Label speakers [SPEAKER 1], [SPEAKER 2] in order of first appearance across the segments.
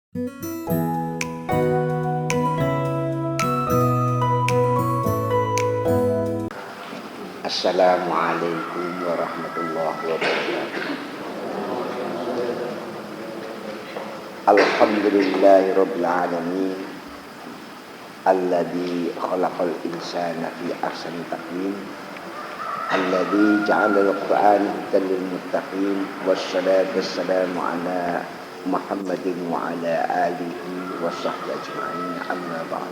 [SPEAKER 1] Assalamualaikum warahmatullahi wabarakatuh. Alhamdulillahirabbil alamin. Alladzi khalaqal insana fi ahsani taqwim. Alladzi ja'alal Qur'ana hudan lil muttaqin. Wassalatu wassalamu ala Muhammadin wa ala alihi wa sahbihi ajma'in. Amma ba'd.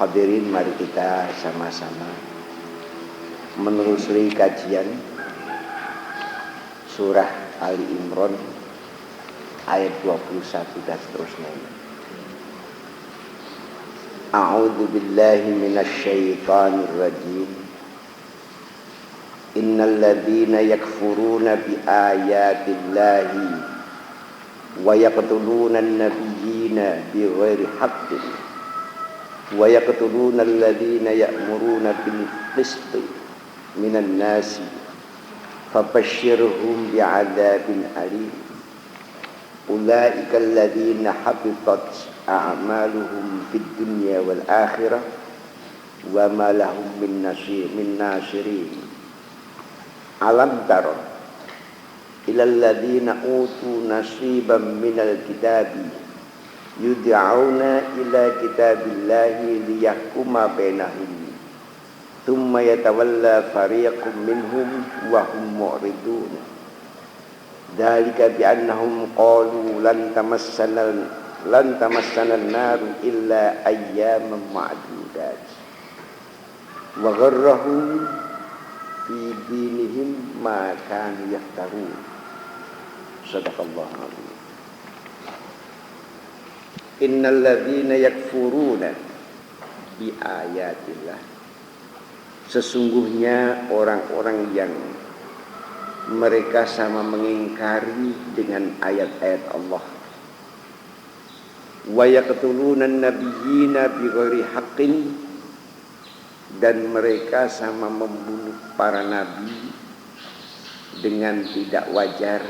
[SPEAKER 1] Hadirin, mari kita sama-sama menelusuri kajian surah Ali Imran ayat 21 dan seterusnya. A'udzu billahi minasy syaithanir rajim. Innal ladzina yakfuruna bi ayatillahi wa yaqtuluna an-nabiyyina bighairi haqqin wa yaqtuluna alladzina ya'muruna bil qisti minan nasi fabashshirhum bi'adzabin alim. Ulaika alladzina habitat a'maluhum fid dunya wal akhirah wa ma lahum min nasirin. Alam tara ilal ladzina utu nasiban minal kitabi yud'auna ila kitabillahi liyahkuma bainahum thumma yatawalla fariqum minhum wa hum mu'ridun. Dzalika bi'annahum qalu lan tamassana an-naru illa ayyaman ma'dudat wa gharrahum fi dinihim ma kanu yaftarun. Shadaqallahu alazim. Innal ladzina yakfuruna bi ayatillah. Sesungguhnya orang-orang yang mereka sama mengingkari dengan ayat-ayat Allah. Wa yaqtuluna an-nabiyyina bighairi haqqin, dan mereka sama membunuh para nabi dengan tidak wajar,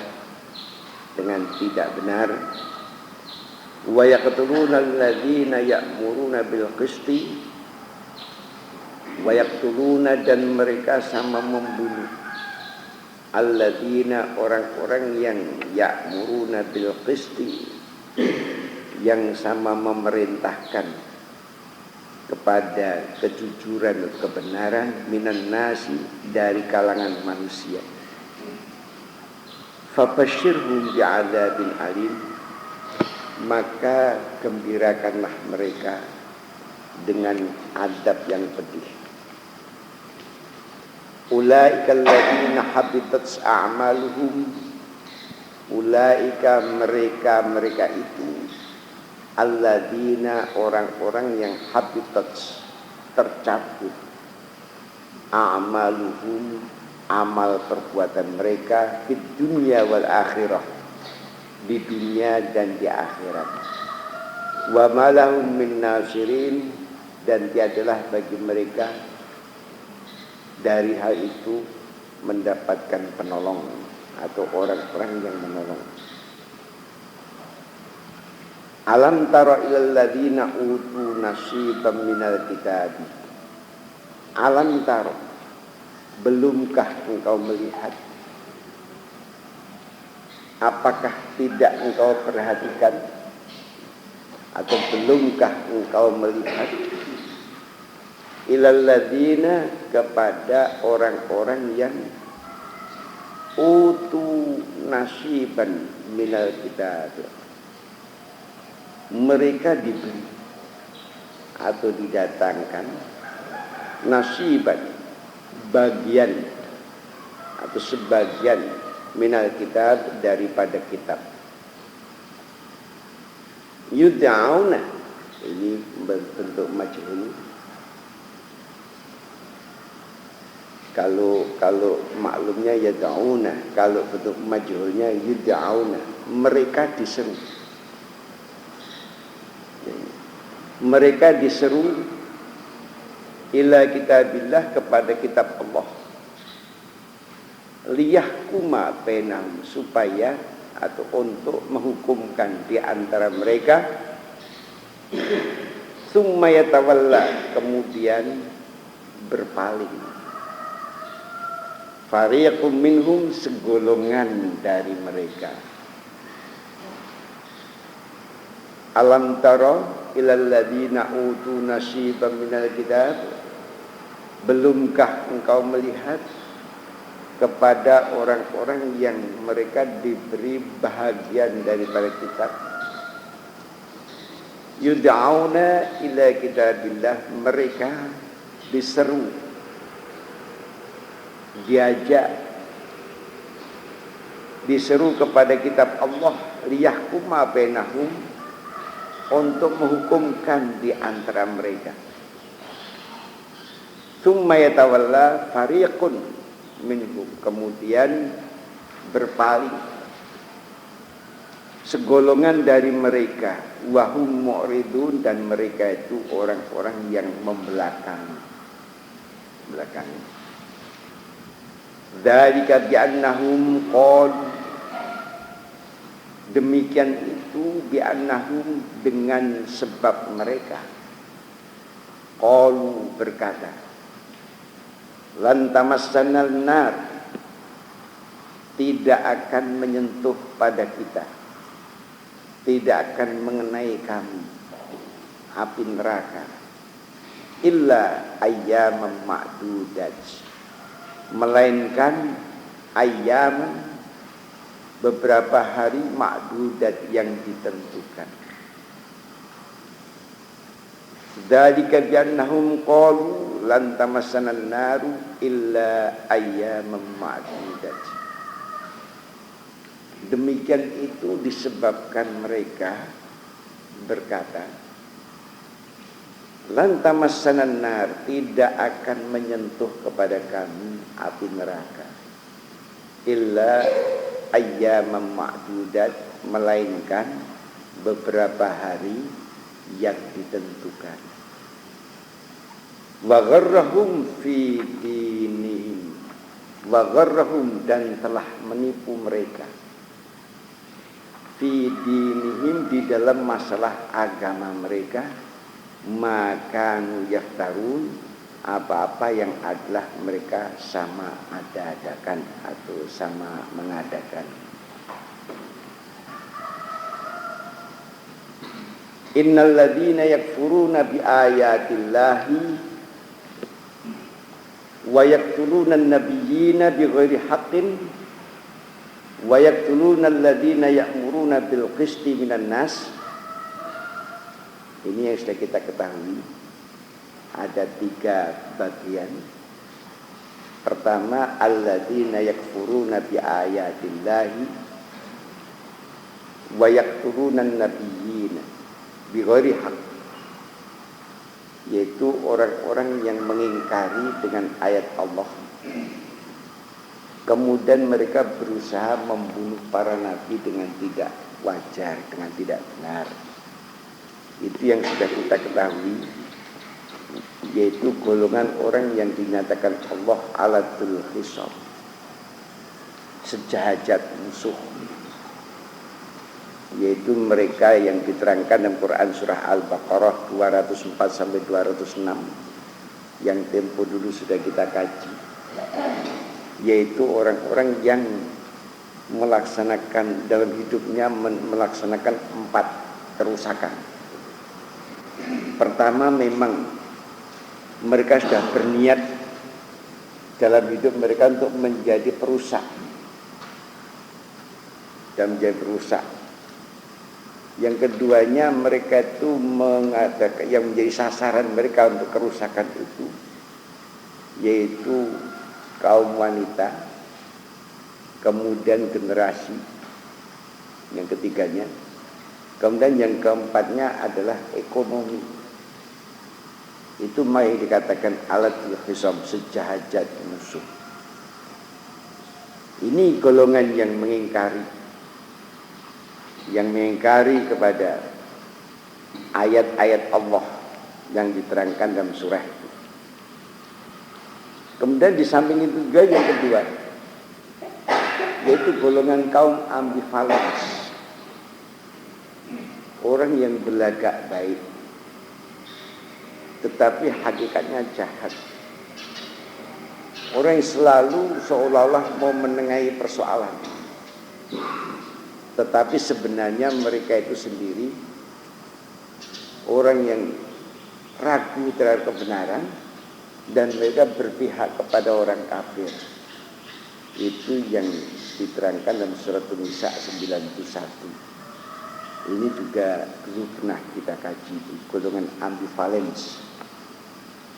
[SPEAKER 1] dengan tidak benar. Wa yaqtuluna alladzina ya'muruna bil qisti, wa yaqtuluna, dan mereka sama membunuh alladzina, orang-orang yang ya'muruna bil qisti, yang sama memerintahkan kepada kejujuran dan kebenaran, minan nasi, dari kalangan manusia. Fabashshirhum bi'adzabin alim, maka gembirakanlah mereka dengan adab yang pedih. Ulaika alladzina habitat a'maluhum, ulaika, mereka itu, alladzina, orang-orang yang habitat, tercabut, a'maluhum, amal perbuatan mereka, fid dunya wal akhirah, di dunia dan di akhirat. Wa ma lahum min nasirin, dan tiadalah bagi mereka dari hal itu mendapatkan penolong atau orang-orang yang menolong. Alam tara ilal ladzina utu nasiban minal kitabi. Alam tara, belumkah engkau melihat? Apakah tidak engkau perhatikan? Atau belumkah engkau melihat? Ilal ladzina, kepada orang-orang yang utu nasiban minal kitabi, mereka diberi atau didatangkan nasiban, bagian atau sebagian, minal kitab, daripada kitab. Yud'auna, ini bentuk majhul. Kalau maklumnya yad'auna, kalau bentuk majhulnya yud'auna, mereka diseru. Mereka diseru ila kitabillah, kepada kitab Allah. Liyahkuma bainahum, supaya atau untuk menghukumkan di antara mereka. Tsumma yatawalla, kemudian berpaling. Fariqum minhum, segolongan dari mereka. Alam tara ilal ladzina utu nasiban minal kitab, belumkah engkau melihat kepada orang-orang yang mereka diberi bahagian daripada kitab? Yud'auna ila kitabillah, mereka diseru, diseru kepada kitab Allah, liyahkuma bainahum, untuk menghukumkan di antara mereka. Tsumma yatawalla fariqun minhum, kemudian berpaling segolongan dari mereka, wahum mu'ridun, dan mereka itu orang-orang yang membelakangi. Dzalika bi'annahum qalu, demikian itu bi'annahum, dengan sebab mereka qalu, berkata, lan tamassannal nar, tidak akan menyentuh pada kita, tidak akan mengenai kami api neraka, illa ayyaman ma'dudat, melainkan ayyaman, beberapa hari, ma'dudat, yang ditentukan. Dzalika bi'annahum qalu lan tamassanan naru illa ayyaman ma'dudat. Demikian itu disebabkan mereka berkata, lan tamassanan nar, tidak akan menyentuh kepada kami api neraka, illa ayyaman ma'dudat, melainkan beberapa hari yang ditentukan. Wa gharrahum fi dinihim, wa gharrahum, dan telah menipu mereka, fi dinihim, di dalam masalah agama mereka, maka yaftarun, apa-apa yang adalah mereka sama ada-adakan atau sama mengadakan. Innal ladzina yakfuruna bi ayatillahi wa yaqtuluna an-nabiyyina bighairi haqqin wa yaqtuluna alladzina ya'muruna bil qisti minan nas. Ini yang sudah kita ketahui, ada 3 bagian. Pertama, alladzina yakfuruna bi ayatillahi wa yaqtuluna an-nabiyyina bighairi haqq, yaitu orang-orang yang mengingkari dengan ayat Allah, kemudian mereka berusaha membunuh para nabi dengan tidak wajar, dengan tidak benar. Itu yang sudah kita ketahui, yaitu golongan orang yang dinyatakan Allah alatul hisab, sejahajat musuh, yaitu mereka yang diterangkan dalam Quran surah Al-Baqarah 204-206 yang tempo dulu sudah kita kaji, yaitu orang-orang yang melaksanakan dalam hidupnya, melaksanakan 4 kerusakan. Pertama, memang mereka sudah berniat dalam hidup mereka untuk menjadi perusak dan menjadi perusak. Yang keduanya, mereka itu mengadakan yang menjadi sasaran mereka untuk kerusakan itu, yaitu kaum wanita, kemudian generasi, yang ketiganya, kemudian yang keempatnya adalah ekonomi. Itu yang dikatakan alatul hisab, sejahajat musuh. Ini golongan yang mengingkari kepada ayat-ayat Allah yang diterangkan dalam surah itu. Kemudian di samping itu juga yang kedua, yaitu itu golongan kaum ambivalens. Orang yang berlagak baik tetapi hakikatnya jahat. Orang yang selalu seolah-olah mau menengahi persoalan, tetapi sebenarnya mereka itu sendiri orang yang ragu terhadap kebenaran dan mereka berpihak kepada orang kafir. Itu yang diterangkan dalam surat An-Nisa 91. Ini juga dulu pernah kita kaji, golongan ambivalens,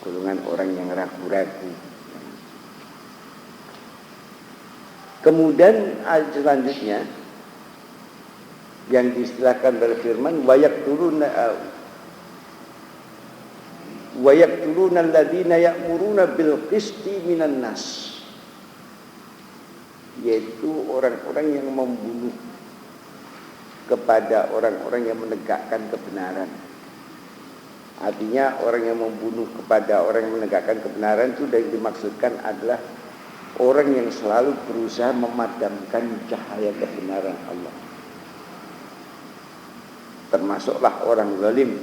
[SPEAKER 1] golongan orang yang ragu-ragu. Kemudian ayat selanjutnya yang diistilahkan dalam firman wayaqtuluna alladziina ya'muruna bil qisti minan nas, yaitu orang-orang yang membunuh kepada orang-orang yang menegakkan kebenaran. Artinya orang yang membunuh kepada orang yang menegakkan kebenaran itu yang dimaksudkan adalah orang yang selalu berusaha memadamkan cahaya kebenaran Allah. Termasuklah orang zalim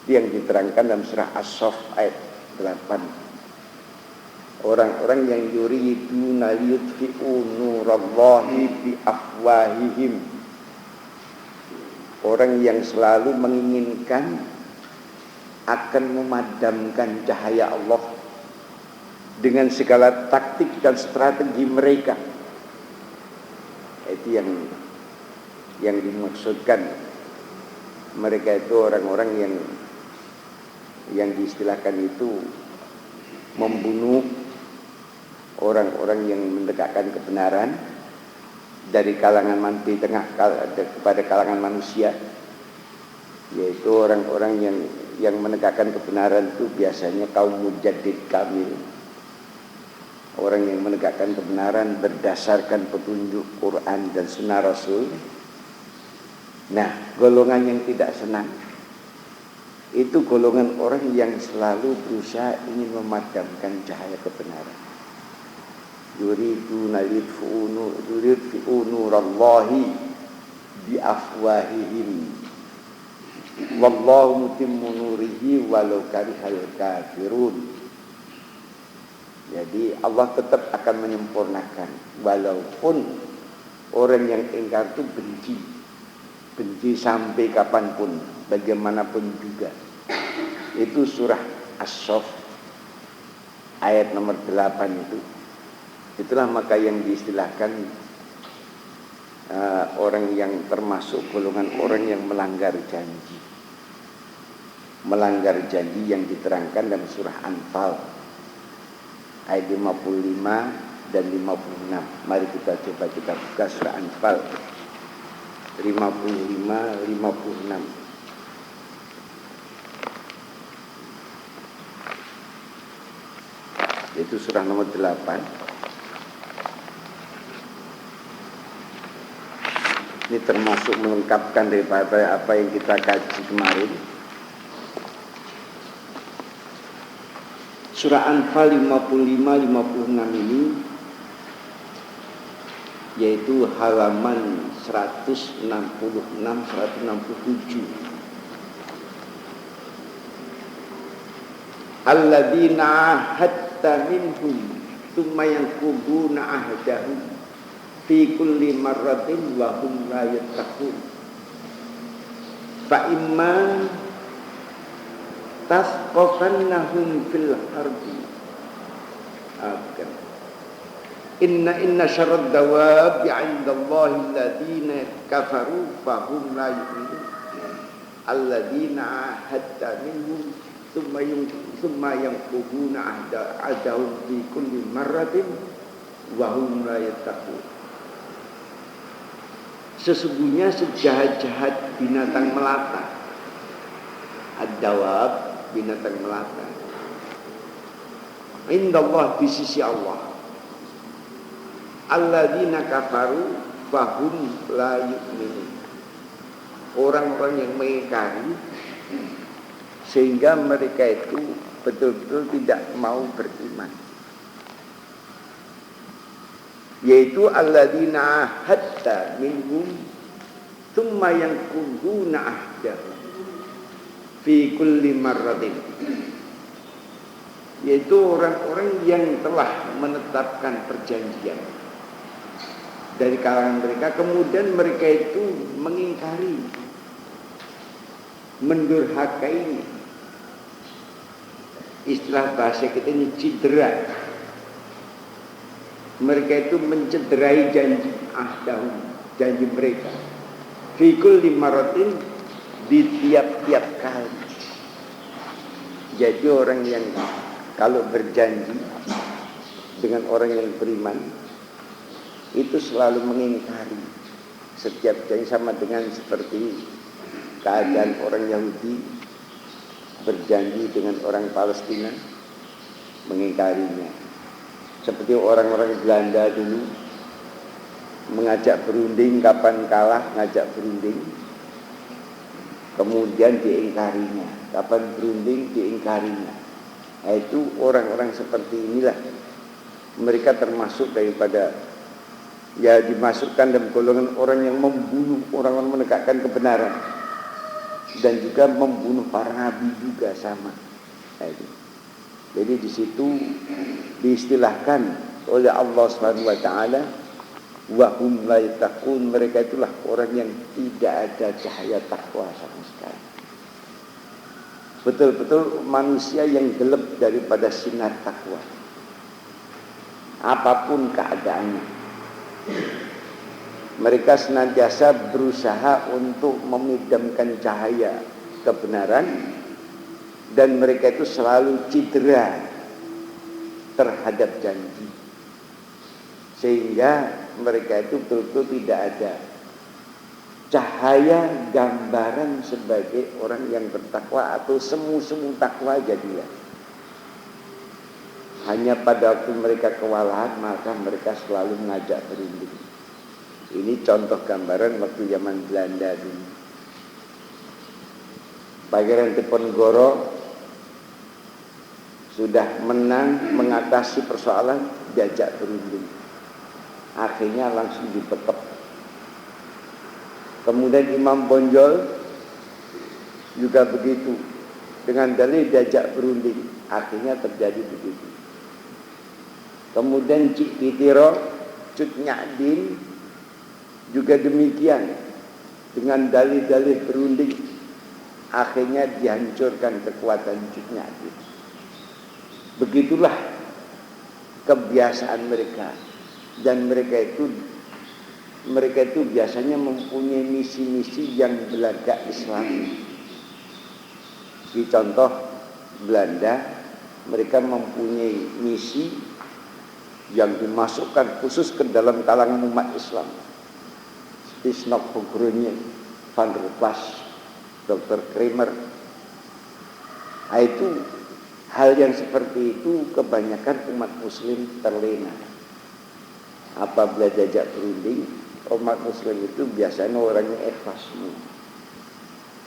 [SPEAKER 1] yang diterangkan dalam surah As-Saff ayat 8. Orang-orang yang yuriduna liyutfi'u nurallahi bi afwahihim. Orang yang selalu menginginkan akan memadamkan cahaya Allah dengan segala taktik dan strategi mereka. Itu yang dimaksudkan. Mereka itu orang-orang yang diistilahkan itu membunuh orang-orang yang menegakkan kebenaran dari kalangan di tengah kepada kalangan manusia, yaitu orang-orang yang menegakkan kebenaran itu biasanya kaum mujaddid kamil, orang yang menegakkan kebenaran berdasarkan petunjuk Quran dan Sunnah Rasul. Nah, golongan yang tidak senang itu golongan orang yang selalu berusaha ingin memadamkan cahaya kebenaran. Yuriduna yudfi'u nurallahi bi afwahihim wallahu mutimmu nurihi walau karihal kafirun. Jadi Allah tetap akan menyempurnakan walaupun orang yang ingkar itu benci sampai kapanpun, bagaimanapun juga. Itu surah As-Saff ayat nomor 8 itu. Itulah maka yang diistilahkan orang yang termasuk golongan orang yang melanggar janji. Melanggar janji yang diterangkan dalam surah Anfal ayat 55 dan 56. Mari kita coba kita buka surah Anfal 55 56. Itu surah nomor 8. Ini termasuk melengkapkan daripada apa yang kita kaji kemarin. Surah Anfal 55-56 ini yaitu halaman 166-167. Alladzina ahadta minhum tsumma yanquduna ahdahum fi kulli marratin wa hum la yattaqun fa imma tasqafannahum fil harbi akan inna syarrad dawab 'indallahi alladzina kafaru fa hum la yu'minun alladzina ahadta minhum tsumma yanquduna ahdahum fi kulli marratin wa hum la yattaqun. Sesungguhnya sejahat-jahat binatang melata, ad-dawab, binatang melata, indallah, di sisi Allah, alladzina kafaru fahum la yu'minun, orang-orang yang mengingkari sehingga mereka itu betul-betul tidak mau beriman. yaitu alladzina ahadta minhum thumma yanquduna ahdahum fi kulli marratin, yaitu orang-orang yang telah menetapkan perjanjian dari kalangan mereka, kemudian mereka itu mengingkari, mendurhakai. Istilah bahasa kita ini cedera. Mereka itu mencederai janji janji mereka. Fikul limaratin, di tiap-tiap kali. Jadi orang yang kalau berjanji dengan orang yang beriman itu selalu mengingkari setiap janji, sama dengan seperti keadaan orang Yahudi berjanji dengan orang Palestina, mengingkarinya. Seperti orang-orang Belanda dulu mengajak berunding, kapan kalah ngajak berunding, kemudian diingkarinya. Kapan berunding diingkarinya. Nah, itu orang-orang seperti inilah, mereka termasuk daripada, ya dimasukkan dalam golongan orang yang membunuh orang-orang menegakkan kebenaran, dan juga membunuh para nabi juga sama. Nah, itu. Jadi di situ diistilahkan oleh Allah Subhanahu wa taala, wa hum la yattaqun, mereka itulah orang yang tidak ada cahaya takwa sama sekali. Betul-betul manusia yang gelap daripada sinar takwa. Apapun keadaannya, mereka senantiasa berusaha untuk memidamkan cahaya kebenaran, dan mereka itu selalu cedera terhadap janji, sehingga mereka itu betul-betul tidak ada cahaya gambaran sebagai orang yang bertakwa atau semu-semu takwa jadilah. Hanya pada waktu mereka kewalahan maka mereka selalu mengajak berunding. Ini contoh gambaran waktu zaman Belanda dulu. Pangeran Diponegoro sudah menang mengatasi persoalan, diajak berunding, akhirnya langsung dibekep. Kemudian Imam Bonjol juga begitu, dengan dalil diajak berunding, akhirnya terjadi begitu. Kemudian Cik Pitiro, Cut Nyadin juga demikian, dengan dalil-dalil berunding, akhirnya dihancurkan kekuatan Cut Nyadin. Begitulah kebiasaan mereka, dan mereka itu biasanya mempunyai misi-misi yang belagak Islami. Di contoh Belanda, mereka mempunyai misi yang dimasukkan khusus ke dalam kalangan umat Islam. Seperti Snok-Pogronian, Van der Plas, Dr. Kramer. Nah, itu hal yang seperti itu kebanyakan umat muslim terlena. Apabila diajak berunding, umat muslim itu biasanya orangnya ikhlas semua.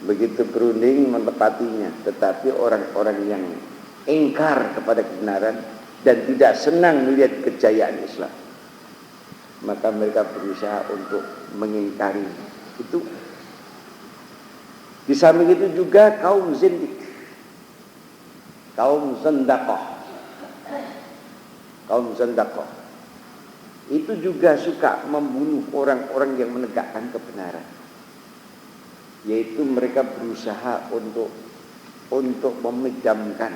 [SPEAKER 1] Begitu berunding menepatinya. Tetapi orang-orang yang ingkar kepada kebenaran dan tidak senang melihat kejayaan Islam, maka mereka berusaha untuk mengingkari itu. Di samping itu juga kaum zindik, kaum zendaqah itu juga suka membunuh orang-orang yang menegakkan kebenaran. Yaitu mereka berusaha untuk memejamkan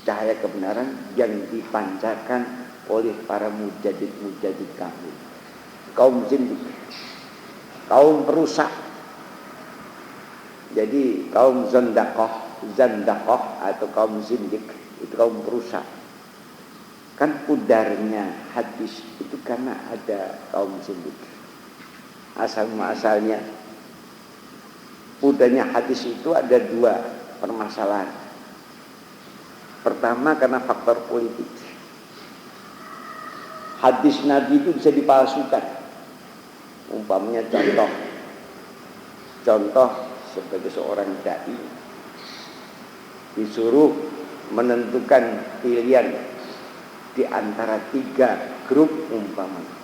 [SPEAKER 1] cahaya kebenaran yang dipancarkan oleh para mujadid kafir. Kaum zindik, kaum perusak. Jadi kaum zendaqah atau kaum zindik itu kaum perusak. Kan pudarnya hadis itu karena ada kaum zindik. Asal-muasalnya pudarnya hadis itu ada dua permasalahan. Pertama karena faktor politik. Hadis Nabi itu bisa dipalsukan. Umpamanya contoh sebagai seorang dai disuruh menentukan pilihan di antara 3 grup umpamanya.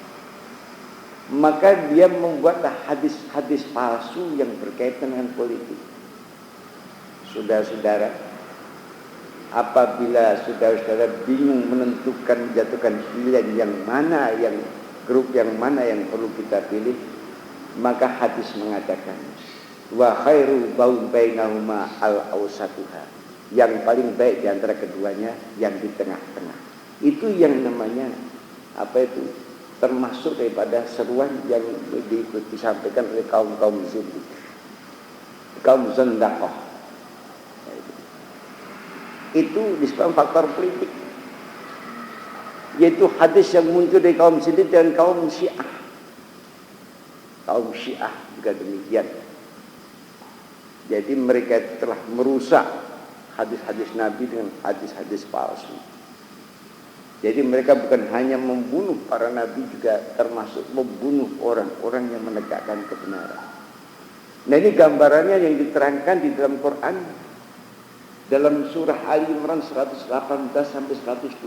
[SPEAKER 1] Maka dia membuatlah hadis-hadis palsu yang berkaitan dengan politik. Saudara-saudara, apabila saudara-saudara bingung menentukan menjatuhkan pilihan yang mana, yang grup yang mana yang perlu kita pilih, maka hadis mengatakan wa khairu bainahuma al-awsatuha, yang paling baik di antara keduanya yang di tengah-tengah. Itu yang namanya termasuk daripada seruan yang disampaikan oleh kaum zindik, kaum zandaqah. Itu disebabkan faktor politik, yaitu hadis yang muncul dari kaum zindik dan kaum Syiah. Kaum Syiah juga demikian. Jadi mereka telah merusak hadis-hadis Nabi dengan hadis-hadis palsu. Jadi mereka bukan hanya membunuh para nabi, juga termasuk membunuh orang-orang yang menegakkan kebenaran. Nah, ini gambarannya yang diterangkan di dalam Quran, dalam surah Ali Imran 118 sampai 120.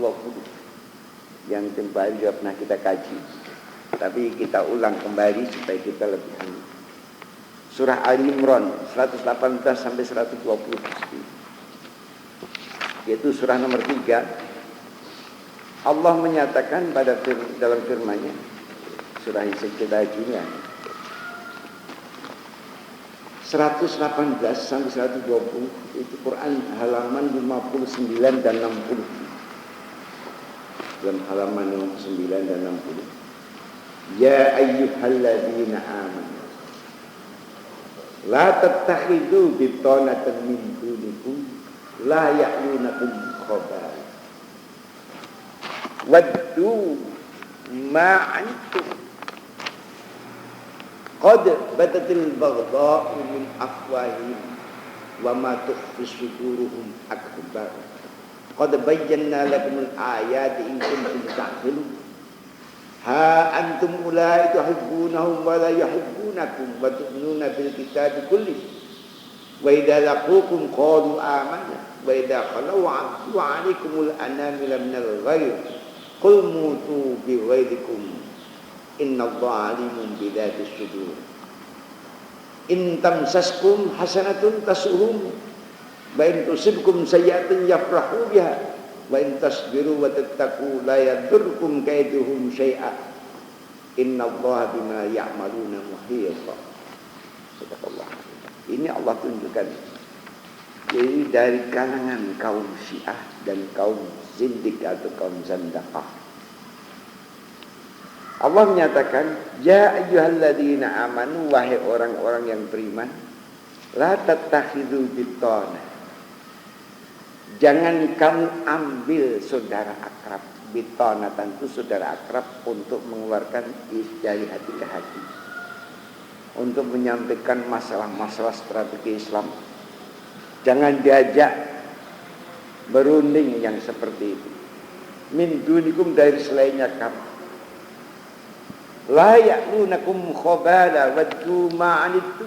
[SPEAKER 1] Yang kembali juga pernah kita kaji, tapi kita ulang kembali supaya kita lebih paham. Surah Ali Imran 118 sampai 120, yaitu surah nomor 3. Allah menyatakan dalam firman-Nya, surah yang kita juga 118 sampai 120, itu Quran halaman 59 dan 60. Dalam halaman 59 dan 60. Ya ayyuhalladzina amanu la tattakhidhu bitanatan min dunikum la ya'lunakum khabala waddu ma'antum qad batatil baghdha'u min afwahihim wa ma tukhfi suduruhum akbar qad bayyana lakumul ayati in kuntum ta'qilun ha antum ulai tuhibbunahum wa la yuhibbunakum wa tu'minuna bil kitabi kulli wa idza laqukum qalu amanna wa idza khalu 'addu 'alaikumul anamila minal ghayr qul mutu bi ghayrikum innallaha alimun bidzati sudur in tamsaskum hasanatun tasuhum wa in tusibkum sayyi'atun yafrahu biha wa in tasbiru wa tattaqu la yadurrukum kaiduhum syai'a innallaha bima ya'maluna muhit. Subhanallah. Ini Allah tunjukkan, jadi dari kalangan kaum Syiah dan kaum zindik atau kaum zandaqah, Allah menyatakan, ya ayyuhalladzina amanu, wahai orang-orang yang beriman, la tattakhidhu bitana, jangan kamu ambil saudara akrab. Bitana tentu saudara akrab untuk mengeluarkan dari hati ke hati, untuk menyampaikan masalah-masalah strategi Islam. Jangan diajak berunding yang seperti itu. Min dunikum, dari selainnya kamu. La ya'lunakum khabala waddu ma'anittu,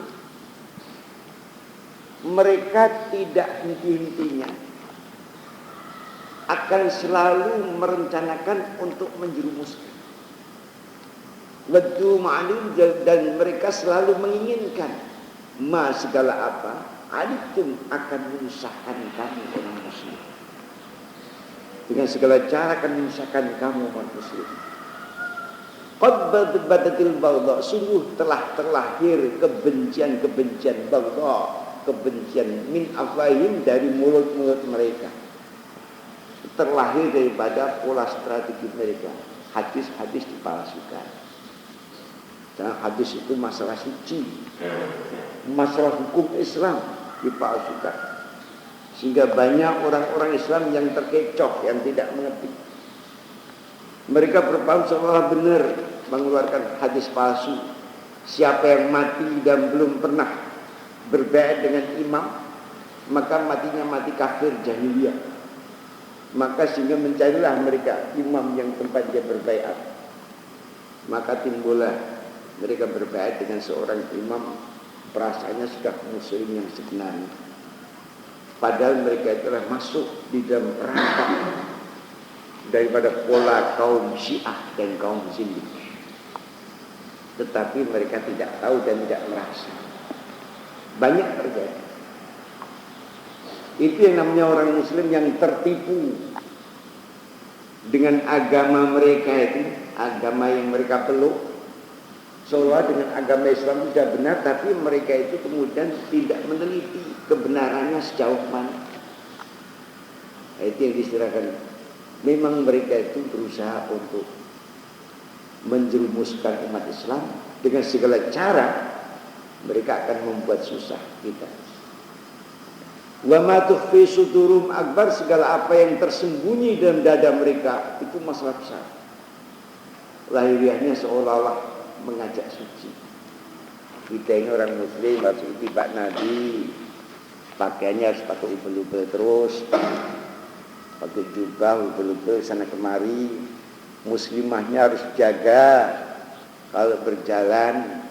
[SPEAKER 1] mereka tidak henti-hentinya akan selalu merencanakan untuk menjerumuskan. Waddu ma'anittu, dan mereka selalu menginginkan segala apa anittum, akan menyusahkan kamu orang muslim. Dengan segala cara akan menyusahkan kamu orang muslim. Qad batatil baghdha, sungguh telah terlahir kebencian-kebencian, baghdha, kebencian, min afwahim, dari mulut-mulut mereka. Terlahir daripada pola strategi mereka. Hadis-hadis dipalsukan. Karena hadis itu masalah suci, masalah hukum Islam dipalsukan, sehingga banyak orang-orang Islam yang terkecoh, yang tidak mengerti. Mereka berpaham seolah benar, mengeluarkan hadis palsu. Siapa yang mati dan belum pernah berbaiat dengan imam, maka matinya mati kafir jahiliyah. Maka sehingga mencarilah mereka imam yang tempat dia berbaiat. Maka timbullah mereka berbaiat dengan seorang imam, perasaannya sudah muslim yang sebenarnya. Padahal mereka telah masuk di dalam perangkap daripada pola kaum Syiah dan kaum zindik. tetapi mereka tidak tahu dan tidak merasa. Banyak terjadi. Itu yang namanya orang Muslim yang tertipu dengan agama mereka itu, agama yang mereka peluk, seolah dengan agama Islam sudah benar, tapi mereka itu kemudian tidak meneliti kebenarannya sejauh mana. Itu yang diistilahkan. Memang mereka itu berusaha untuk menjerumuskan umat Islam dengan segala cara. Mereka akan membuat susah kita. Wa ma tukhfi sudurum akbar, segala apa yang tersembunyi dalam dada mereka itu masalah besar. Lahiriahnya seolah-olah mengajak suci. Kita ini orang Muslim harus ikuti Pak Nabi, pakaiannya harus pakai ubel-ubel terus, pakai jubah ubel-ubel sana kemari. Muslimahnya harus jaga kalau berjalan,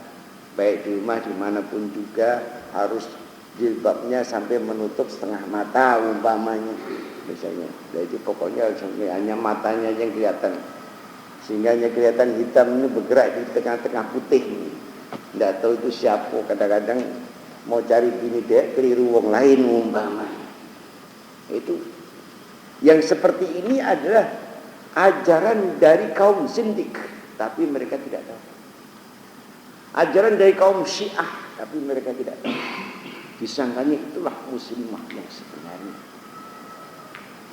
[SPEAKER 1] baik di rumah dimanapun juga harus jilbabnya sampai menutup setengah mata umpamanya misalnya. Jadi pokoknya hanya matanya yang kelihatan, sehingga hanya kelihatan hitam ini bergerak di tengah-tengah putih. Tidak tahu itu siapa, kadang-kadang mau cari bini dia keliru wong lain umpamanya. Itu yang seperti ini adalah ajaran dari kaum Zindik, tapi mereka tidak tahu. Ajaran dari kaum Syiah, tapi mereka tidak tahu. Disangkanya itulah muslimah yang sebenarnya.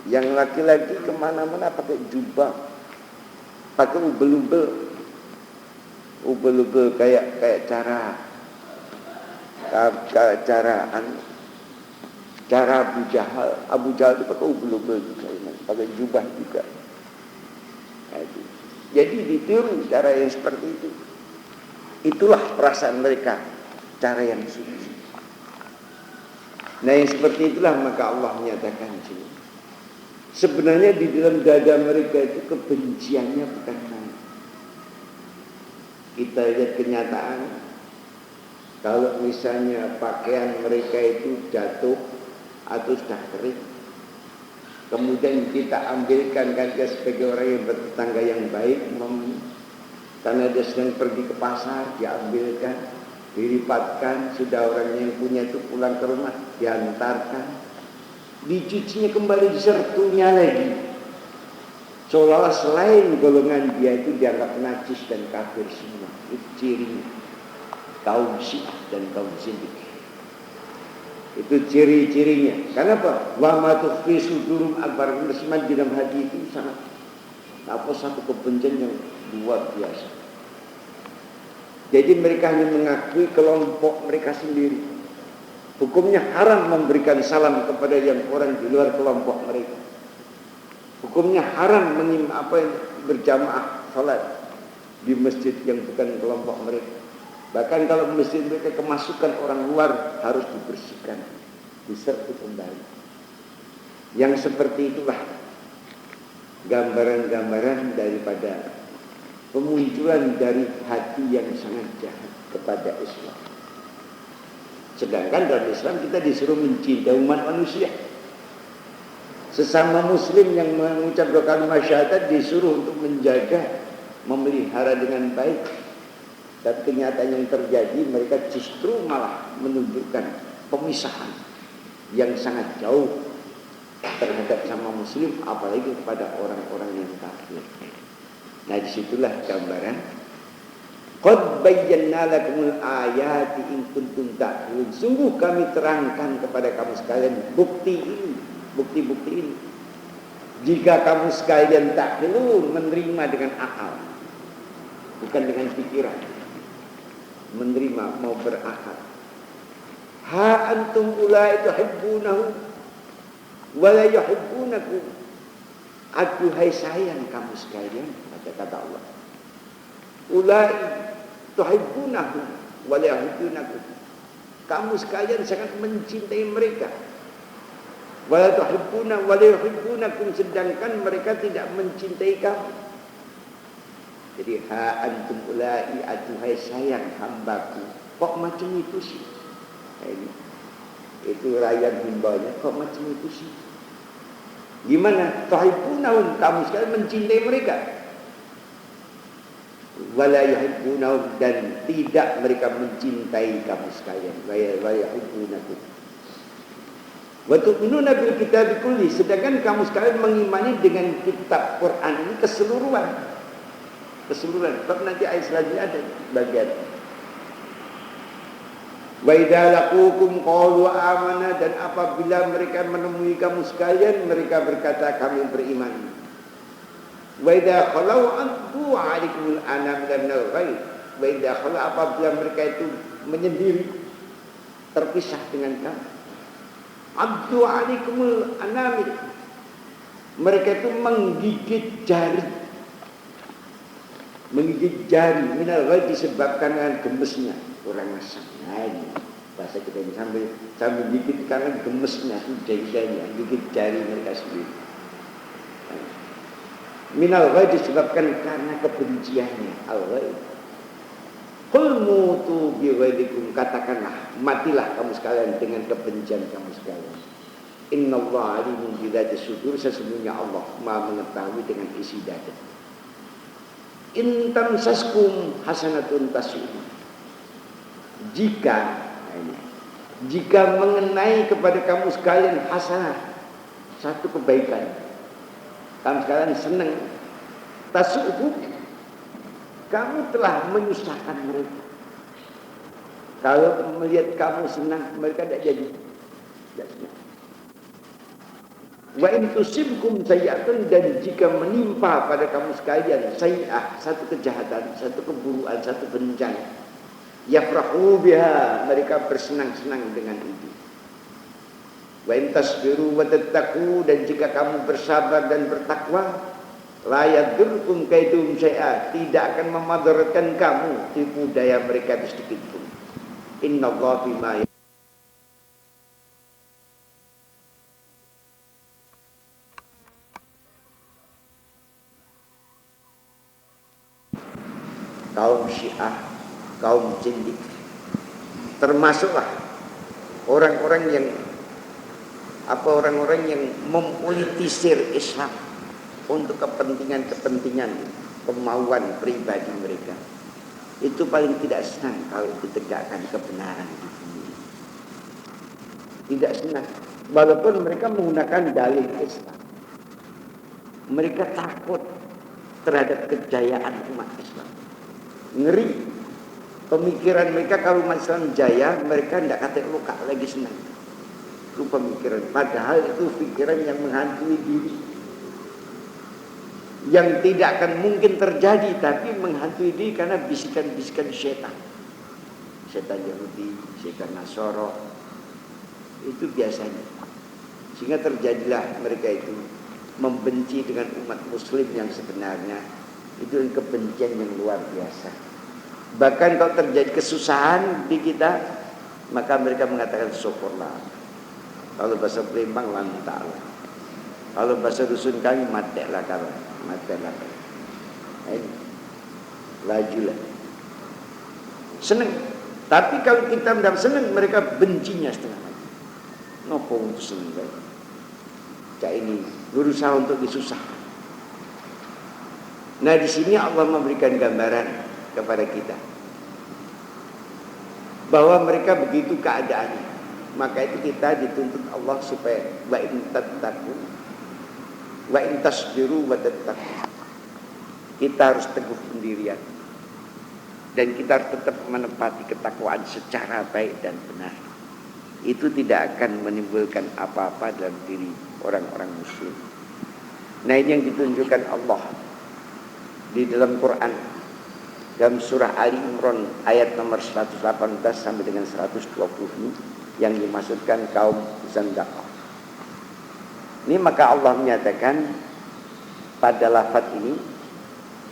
[SPEAKER 1] Yang laki-laki kemana-mana pakai jubah, pakai ubel-ubel, ubel-ubel kayak cara Abu Jahal. Abu Jahal itu pakai ubel-ubel juga, pakai jubah juga. Jadi ditiru cara yang seperti itu. Itulah perasaan mereka, cara yang suci. Nah yang seperti itulah maka Allah menyatakan sini. Sebenarnya di dalam dada mereka itu kebenciannya bukan main. Kita lihat kenyataan, kalau misalnya pakaian mereka itu jatuh atau sudah kering, kemudian kita ambilkan kan dia sebagai orang yang bertetangga yang baik, karena dia sedang pergi ke pasar, diambilkan, dilipatkan, sudah orang yang punya itu pulang ke rumah, diantarkan, dicucinya kembali, disertunya lagi, seolah-olah selain golongan dia itu dianggap najis dan kafir semua. Itu cirinya kaum Syiah dan kaum Zindik. Itu ciri-cirinya. Kenapa? Wa ma tukhfi sudurum akbar, berseman di dalam hati itu sangat satu kebencian yang luar biasa. Jadi mereka hanya mengakui kelompok mereka sendiri. Hukumnya haram memberikan salam kepada yang orang di luar kelompok mereka. Hukumnya haram berjamaah salat di masjid yang bukan kelompok mereka. Bahkan kalau masjid mereka kemasukan orang luar harus dibersihkan, diserbu kembali. Yang seperti itulah gambaran-gambaran daripada pemunculan dari hati yang sangat jahat kepada Islam. Sedangkan dalam Islam kita disuruh mencintai umat manusia. Sesama muslim yang mengucap dua kalimat syahadat disuruh untuk menjaga, memelihara dengan baik. Dan kenyataan yang terjadi, mereka justru malah menunjukkan pemisahan yang sangat jauh terhadap sama muslim, apalagi kepada orang-orang yang kafir. Nah disitulah gambaran qad bayyana lakumul ayati in kuntum ta'qilun. Sungguh kami terangkan kepada kamu sekalian bukti ini, bukti-bukti ini. Jika kamu sekalian ta'qilun, menerima dengan akal, bukan dengan pikiran. Menerima, mau berakal. Ha antum ulai tuhibbunahu wa la yuhibbunakum. Aduhai sayang kamu sekalian, kata Allah. Ulai tuhibbunahu wa la yuhibbunakum. Kamu sekalian sangat mencintai mereka. Wa la tuhibbuna wa la yuhibbunakum, sedangkan mereka tidak mencintai kamu. Jadi ha antum ulai, aduhai sayang hambaku. Kok macam itu sih? Ini. Itu rakyat himbaunya, kok macam itu sih? Gimana? Tuhibbunahum, kamu sekalian mencintai mereka. wala yuhibbunahum, dan tidak mereka mencintai kamu sekalian. Wala yuhibbunakum. Wa tu'minuna bil kitabi kulli, sedangkan kamu sekalian mengimani dengan kitab Quran ini keseluruhan. Sebab nanti ayat selanjutnya ada bagian. Wa idza laqukum qalu amanna, dan apabila mereka menemui kamu sekalian mereka berkata kami beriman. Wa idza khalau antu 'alaikumul anam minal ghaib, wa idza khalau, apabila mereka itu menyendiri terpisah dengan kamu, abdu 'alaikumul anamil, mereka itu menggigit jari minal ghaib, disebabkan dengan gemesnya orang asam. Nah ini bahasa kita ini, sambil gigit karena gemesnya jari-jarinya, gigit jari mereka sendiri. Minal ghaib disebabkan karena kebenciannya al-ghaib. Qul mutu bi ghaidikum, katakanlah matilah kamu sekalian dengan kebencian kamu sekalian. Innallaha alimun bi dzati sudur, sesungguhnya Allah Maha mengetahui dengan isi dada. In tamsaskum hasanatun tasum, jika mengenai kepada kamu sekalian hasanah, satu kebaikan, kamu sekalian senang, tasu'uhum, kamu telah menyusahkan mereka. Kalau melihat kamu senang, mereka tidak jadi, tidak senang. Wa in tusibkum sayyi'atun, dan jika menimpa pada kamu sekalian sayyi'ah, satu kejahatan, satu keburukan, satu bencana, yafrahu biha, mereka bersenang-senang dengan itu. Wa in tasbiru wa tattaqu, dan jika kamu bersabar dan bertakwa, la yadurkum kaidum syai'a, tidak akan memadaratkan kamu tipu daya mereka sedikit pun. Innallaha bima kaum Syiah, kaum Jindik, termasuklah orang-orang yang mempolitisir Islam untuk kepentingan kemauan pribadi mereka. Itu paling tidak senang kalau ditegakkan kebenaran di bumi. Tidak senang, walaupun mereka menggunakan dalil Islam. Mereka takut terhadap kejayaan umat Islam. Ngeri pemikiran mereka, kalau umat Islam jaya mereka tidak kata luka lagi senang. Itu pemikiran, padahal itu pikiran yang menghantui diri, yang tidak akan mungkin terjadi, tapi menghantui diri karena bisikan-bisikan setan Yahudi, setan Nasoro, itu biasanya. Sehingga terjadilah mereka itu membenci dengan umat muslim yang sebenarnya. Itu kebencian yang luar biasa. Bahkan kalau terjadi kesusahan di kita, maka mereka mengatakan syukurlah. Kalau bahasa Palembang lantaklah. Kalau bahasa dusun kami mateklah kawan, mateklah. Lajulah. Senang. Tapi kalau kita mendapat senang, mereka bencinya setengah mati. Nopo untuk senang baik. Cak ini berusaha untuk disusahkan. Nah di sini Allah memberikan gambaran kepada kita bahwa mereka begitu keadaannya. Maka itu kita dituntut Allah supaya wa in tattaqu wa in tasbiru wa tattaqu. Kita harus teguh pendirian dan kita harus tetap menepati ketakwaan secara baik dan benar. Itu tidak akan menimbulkan apa-apa dalam diri orang-orang muslim. Nah ini yang ditunjukkan Allah di dalam Quran, dalam surah Ali Imran ayat nomor 118 sampai dengan 120 ini, yang dimaksudkan kaum Zandaqah. Ini maka Allah menyatakan pada lafaz ini,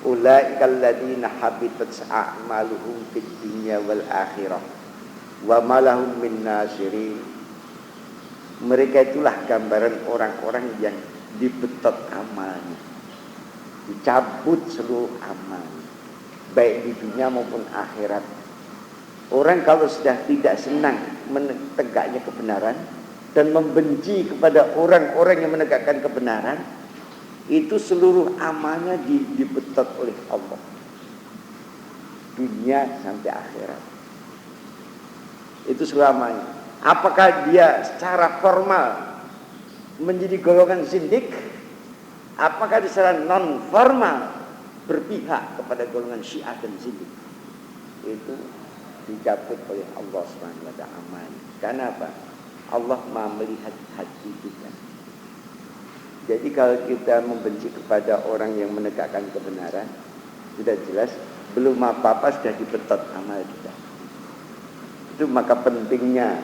[SPEAKER 1] ulaikal ladzina habitat a'maluhum fid dunya wal akhirah wa ma lahum min nasirin. Mereka itulah gambaran orang-orang yang dibetot amalnya, dicabut seluruh amal, baik di dunia maupun akhirat. Orang kalau sudah tidak senang menegaknya kebenaran dan membenci kepada orang-orang yang menegakkan kebenaran, itu seluruh amalnya dibetot oleh Allah. dunia sampai akhirat. Itu selamanya. Apakah dia secara formal menjadi golongan zindik? Apakah secara non formal berpihak kepada golongan Syiah dan zindik? Itu dicabut oleh Allah Subhanahu wa taala. Karena apa? Allah Maha melihat hati kita. Jadi kalau kita membenci kepada orang yang menegakkan kebenaran, sudah jelas belum apa-apa sudah dibetot amal kita. Itu maka pentingnya,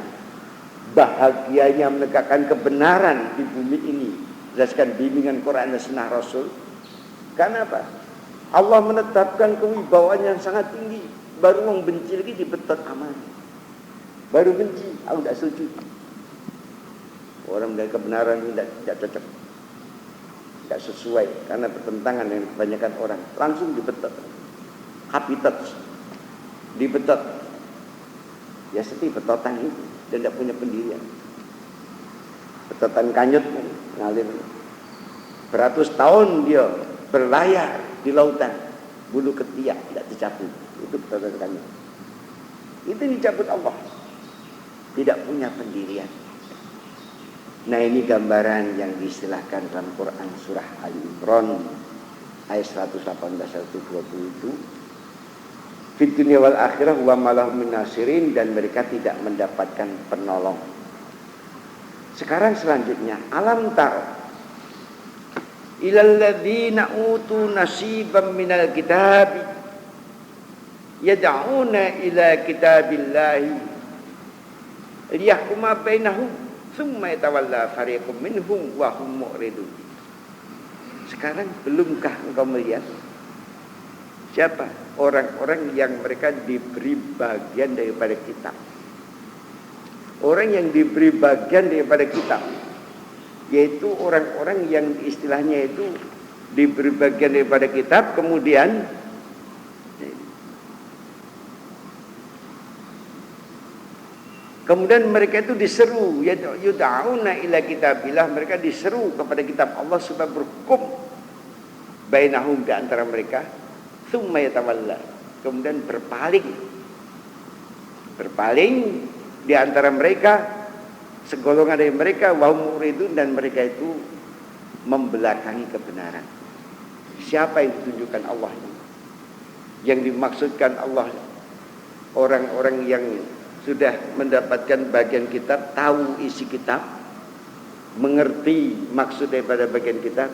[SPEAKER 1] bahagianya menegakkan kebenaran di bumi ini berdasarkan bimbingan Quran dan Sunnah Rasul. Karena apa? Allah menetapkan kewibawaan yang sangat tinggi. Baru orang benci lagi dibetot amalnya. Baru benci, aku tidak setuju. Orang dari kebenaran ini tidak cocok, tidak sesuai, karena bertentangan dengan kebanyakan orang. Langsung dibetot, habitat dibetot. Ya seperti betotan itu, dan tidak punya pendirian. Betotan kanyut ngalir beratus tahun dia berlayar di lautan, bulu ketiak tidak dicabut. Itu betotan kanyut. Itu dicabut Allah. Tidak punya pendirian. Nah, ini gambaran yang diistilahkan dalam Quran surah Ali Imran ayat 118-120 itu. Fid dunya wal akhirah wa malahum min nasirin, dan mereka tidak mendapatkan penolong. Sekarang selanjutnya, alam taro ilal ladzina utu nasiban minal kitabi yad'una ila kitabillahi liyahkuma bainahum tsumma yatawalla fariqum minhum wa hum mu'ridun. Sekarang belumkah engkau melihat siapa orang-orang yang mereka diberi bagian daripada kitab? Orang yang diberi bagian daripada kitab, yaitu orang-orang yang istilahnya itu diberi bagian daripada kitab, kemudian mereka itu diseru, yud'auna ila kitabillah, mereka diseru kepada kitab Allah supaya berhukum bainahum, di antara mereka, tsumma yatawalla, kemudian berpaling di antara mereka, segolongan dari mereka, wa hum muridun, dan mereka itu membelakangi kebenaran. Siapa yang ditunjukkan Allah ini? Yang dimaksudkan Allah, orang-orang yang sudah mendapatkan bagian kitab, tahu isi kitab, mengerti maksud daripada bagian kitab,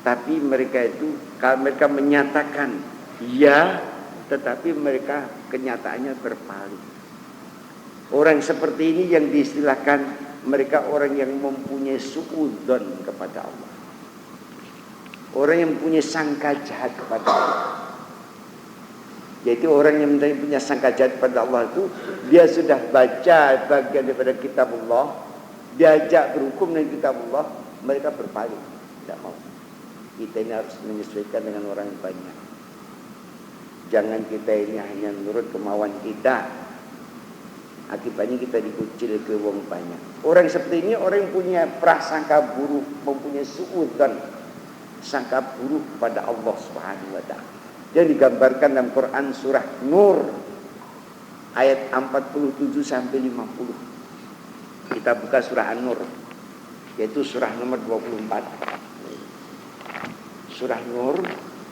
[SPEAKER 1] tapi mereka itu, kalau mereka menyatakan ya, tetapi mereka kenyataannya berpaling. Orang seperti ini yang diistilahkan mereka orang yang mempunyai suudzon kepada Allah, orang yang mempunyai sangka jahat kepada Allah. Yaitu orang yang punya sangka jahat pada Allah itu, dia sudah baca bagian daripada kitab Allah, diajak berhukum dengan kitab Allah, mereka berpaling, tidak mau. Kita ini harus menyesuaikan dengan orang banyak. Jangan kita ini hanya menurut kemauan kita, akibatnya kita dikucil ke wong banyak. Orang seperti ini orang yang punya prasangka buruk, mempunyai suudzon, sangka buruk pada Allah Subhanahu wa taala. Yang digambarkan dalam Quran surah Nur ayat 47 sampai 50. Kita buka surah An-Nur, yaitu surah nomor 24. Surah Nur,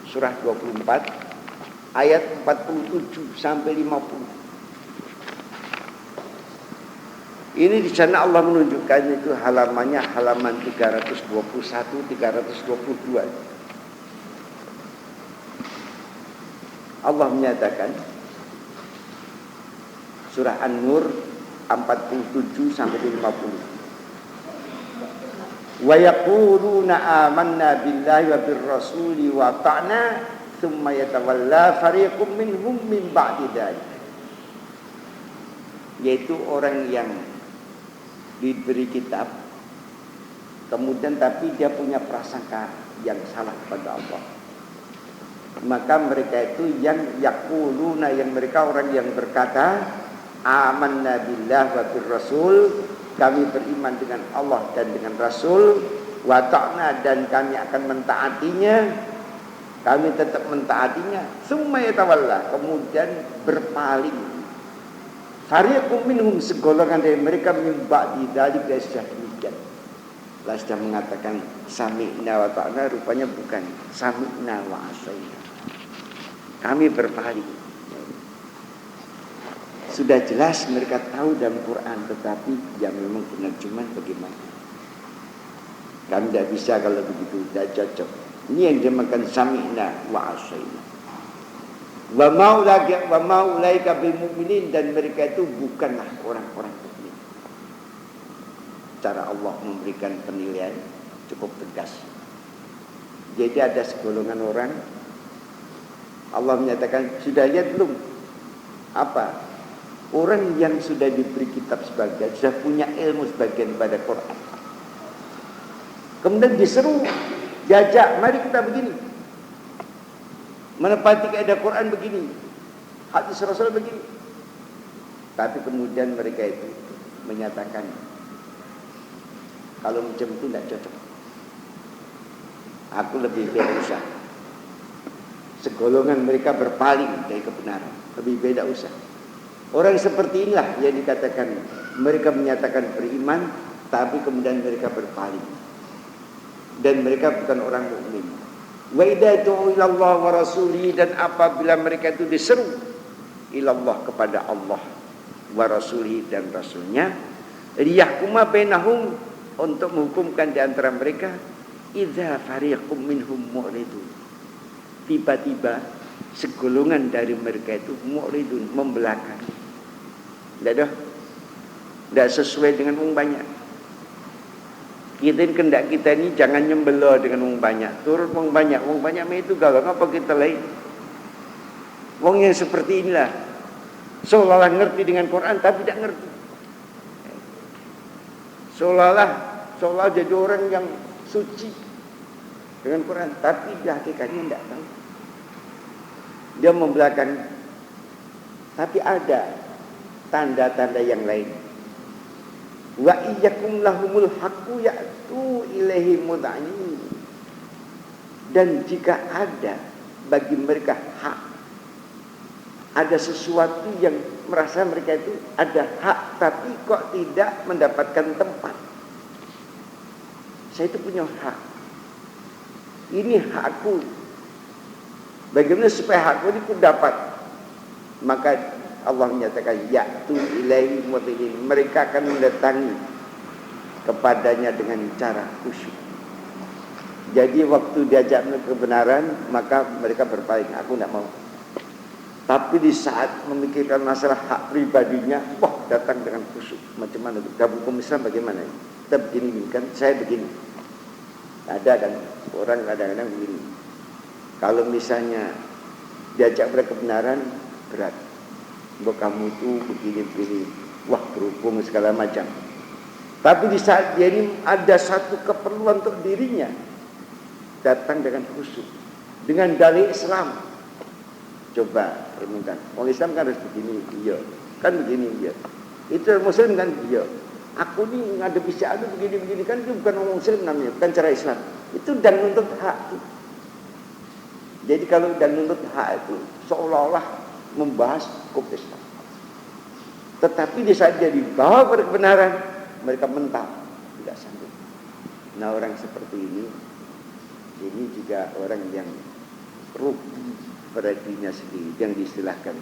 [SPEAKER 1] surah 24 ayat 47 sampai 50. Ini di sana Allah menunjukkan itu halamannya halaman 321, 322. Allah menyatakan surah An-Nur 47 sampai 50. Wa yaquluna amanna billahi wa birrasuli wa ta'na thumma yatawalla fariqum minhum min ba'di dzalik. Yaitu orang yang diberi kitab, kemudian tapi dia punya prasangka yang salah kepada Allah. Maka mereka itu yang yaquluna, yang mereka orang yang berkata amanna billah wa bir rasul, kami beriman dengan Allah dan dengan Rasul, wa ta'na, dan kami akan mentaatinya, kami tetap mentaatinya. Summa yatawalla, kemudian berpaling. Fariqum minhum, segolongan dari mereka min ba'di dzalik, dari sudah demikian. Allah sudah mengatakan sami'na wa ta'na, rupanya bukan sami'na wa asaina. Kami berpaling. Sudah jelas mereka tahu dalam Quran, tetapi ya memang penerjemahan bagaimana. Kami tidak bisa kalau begitu, tidak cocok. Ini yang dimakan sami'na wa asaina. Wa maulaika bil mu'minin, dan mereka itu bukanlah orang-orang mukmin. Cara Allah memberikan penilaian cukup tegas. Jadi ada segolongan orang, Allah menyatakan, sudah lihat belum? Apa? Orang yang sudah diberi kitab sebagian, sudah punya ilmu sebagian pada Quran, kemudian diseru, diajak, mari kita begini, menepati kaidah Quran begini, hadis Rasul begini. Tapi kemudian mereka itu menyatakan, kalau macam itu tidak cocok, aku lebih baik usah. Segolongan mereka berpaling dari kebenaran, lebih beda usah. Orang seperti inilah yang dikatakan mereka menyatakan beriman, tapi kemudian mereka berpaling, dan mereka bukan orang mukmin. Wa idza du'u ilallah wa rasulihi, dan apabila mereka itu diseru ilallah, kepada Allah, wa rasulihi, dan rasulnya, liyahkuma bainahum, untuk menghukumkan di antara mereka, idza fariqum minhum mu'ridun, tiba-tiba segolongan dari mereka itu mu'ridun, membelakangi. Tidak sesuai dengan orang banyak. Kita kendak kita ini jangan nyembelo dengan orang banyak, turut orang banyak. Orang banyak itu gagal, apa kita lain? Wong yang seperti inilah seolah-olah ngerti dengan Quran tapi tidak ngerti. Seolah jadi orang yang suci dengan Quran, tapi di hakikatnya tidak tahu. Dia membelakangi. Tapi ada tanda-tanda yang lain. Wa iyyakum lahumul haqqu ya'tu ilaihi mud'ani. Dan jika ada bagi mereka hak, ada sesuatu yang merasa mereka itu ada hak, tapi kok tidak mendapatkan tempat. Saya itu punya hak, ini hakku, bagaimana supaya hakku ini ku dapat? Maka Allah menyatakan ya'tu ilaihi mud'in, mereka akan mendatangi kepadanya dengan cara khusyuk. Jadi waktu diajak kebenaran, maka mereka berpaling, aku tidak mau. Tapi di saat memikirkan masalah hak pribadinya, wah, datang dengan khusyuk. Macam mana? Dalam hukum Islam bagaimana? Kita begini kan, saya begini. Ada kan orang kadang-kadang begini. Kalau misalnya diajak pada kebenaran, berat. Bahwa kamu tuh begini-begini, wah, berhubung segala macam. Tapi di saat dia ini ada satu keperluan untuk dirinya, datang dengan khusyuk, dengan dalil Islam. Coba permintaan, orang Islam kan harus begini, iya, kan begini, iya. Itu Muslim kan, iya. Aku ni ngadepi si adu begini-begini, kan itu bukan orang Muslim namanya, bukan cara Islam. Itu dan nuntut hak. Jadi kalau dan nuntut hak itu seolah-olah membahas hukum Islam. Tetapi di saat dia dibawa pada kebenaran, mereka mental, tidak sanggup. Nah, orang seperti ini juga orang yang rugi pada dirinya sendiri, yang diistilahkan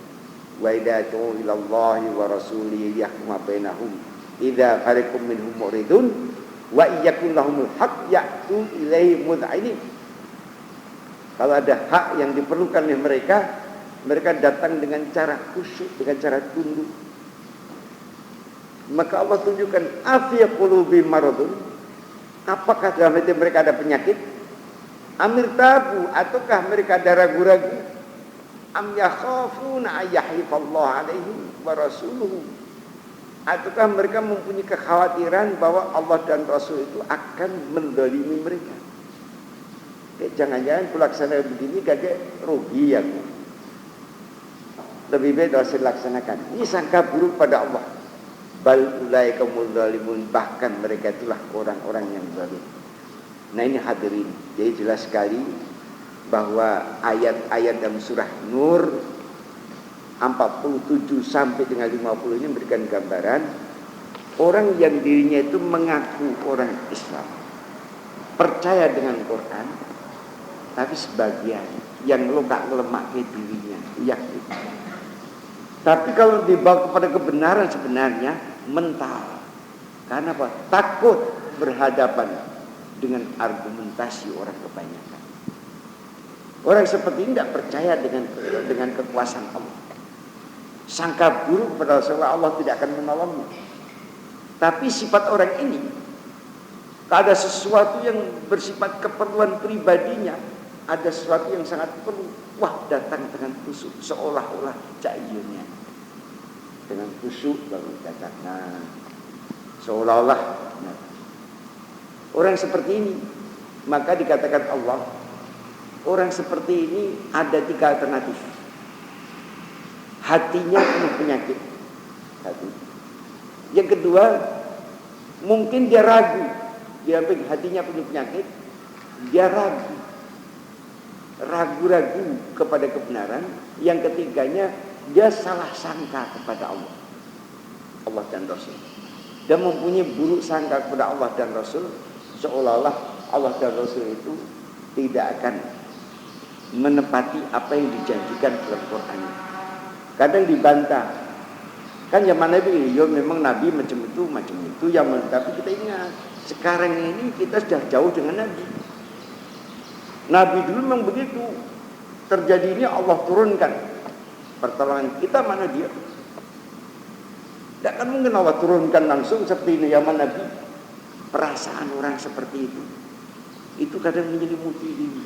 [SPEAKER 1] wa idatu ilallahi wa rasulihi yahkum bainahum idza fariqum minhum muridun wa iyyakum lahumul haq ya'tu ilaihi mud'inin. Kalau ada hak yang diperlukan oleh mereka, mereka datang dengan cara khusyuk, dengan cara tunduk. Maka Allah tunjukkan afiya qulubi maradun, apakah dalam hati mereka ada penyakit? Amir tabu, ataukah mereka ada ragu-ragu? Am yakhafuna ayyahifallahu alaihim wa rasuluhu, ataukah mereka mempunyai kekhawatiran bahwa Allah dan Rasul itu akan mendolimi mereka? Jangan-jangan pelaksana begini kakek rugi aku. Lebih baik harus dilaksanakan. Ini sangka buruk pada Allah. Bal ulaika mudzalimun, bahkan mereka itulah orang-orang yang zalim. Nah, ini hadirin, jadi jelas sekali bahwa ayat-ayat dalam surah Nur 47 sampai dengan 50 ini memberikan gambaran orang yang dirinya itu mengaku orang Islam, percaya dengan Quran, tapi sebagian yang lemak ke dirinya yakin. Tapi kalau dibawa kepada kebenaran sebenarnya mental. Karena apa? Takut berhadapan dengan argumentasi orang kebanyakan. Orang seperti ini tidak percaya dengan kekuasaan Allah. Sangka buruk pada Rasulullah, Allah tidak akan menolongnya. Tapi sifat orang ini, ada sesuatu yang bersifat keperluan pribadinya, ada sesuatu yang sangat perlu, wah datang dengan khusyuk, seolah-olah cairnya dengan khusyuk baru datang. Nah, seolah-olah orang seperti ini, maka dikatakan Allah, orang seperti ini ada 3 alternatif. Hatinya penuh penyakit. Yang kedua, mungkin dia ragu. Dia hatinya penuh penyakit, dia ragu-ragu kepada kebenaran. Yang ketiganya, dia salah sangka kepada Allah dan Rasul. Dia mempunyai buruk sangka kepada Allah dan Rasul, seolah-olah Allah dan Rasul itu tidak akan menepati apa yang dijanjikan dalam Quran. Kadang dibantah. Kan zaman Nabi, ya memang Nabi macam itu yang tapi kita ingat, sekarang ini kita sudah jauh dengan Nabi. Nabi dulu memang begitu. Terjadi ini Allah turunkan pertolongan kita, mana dia? Tidak akan mungkin Allah turunkan langsung seperti ini zaman Nabi. Perasaan orang seperti itu kadang menyelimuti diri.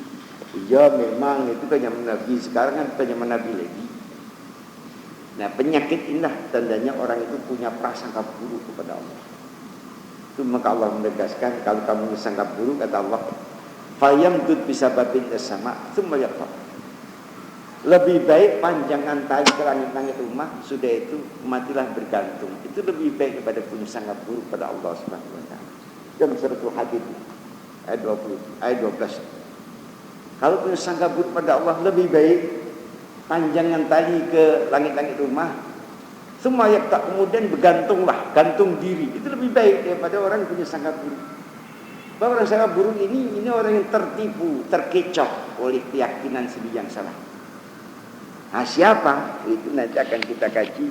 [SPEAKER 1] Ya memang itu kan zaman Nabi, sekarang kan bukan zaman Nabi lagi. Nah, penyakit inilah tandanya orang itu punya prasangka buruk kepada Allah. Itu maka Allah menegaskan, kalau kamu bersangka buruk, kata Allah, fayamdud bisababin as-sama tsumma yaqta. Lebih baik panjangkan tali ke langit-langit rumah, sudah itu matilah bergantung. Itu lebih baik daripada punya sangka buruk pada Allah Subhanahu wa taala. Dalam surah Hadid ayat 12. Kalau punya sangka buruk pada Allah, lebih baik panjangkan tali ke langit-langit rumah, semua yang tak kemudian bergantunglah, gantung diri. Itu lebih baik daripada orang punya sangka buruk. Bahwa orang sangka buruk ini orang yang tertipu, terkecoh oleh keyakinan sendiri yang salah. Nah, siapa? Itu nanti akan kita kaji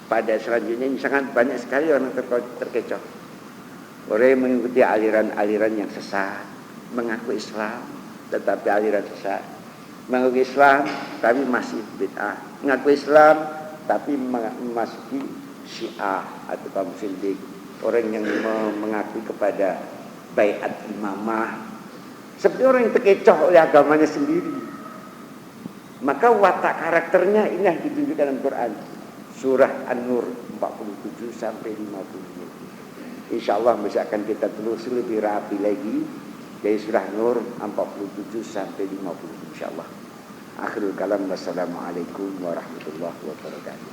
[SPEAKER 1] pada selanjutnya. Ini sangat banyak sekali orang terkecoh. Orang yang mengikuti aliran-aliran yang sesat, mengaku Islam tetapi aliran sesat. Mengaku Islam tapi masih bid'ah, mengaku Islam tapi memasuki Syiah atau kaum Sindik, orang yang mengakui kepada baiat imamah, seperti orang yang terkecoh oleh agamanya sendiri. Maka watak karakternya ini yang ditunjukkan dalam Quran, surah An-Nur 47 sampai 50. Insyaallah masih akan kita telusuri lebih rapi lagi dari surah Nur 47 sampai 50 insyaallah. Akhirul kalam, wassalamualaikum warahmatullahi wabarakatuh.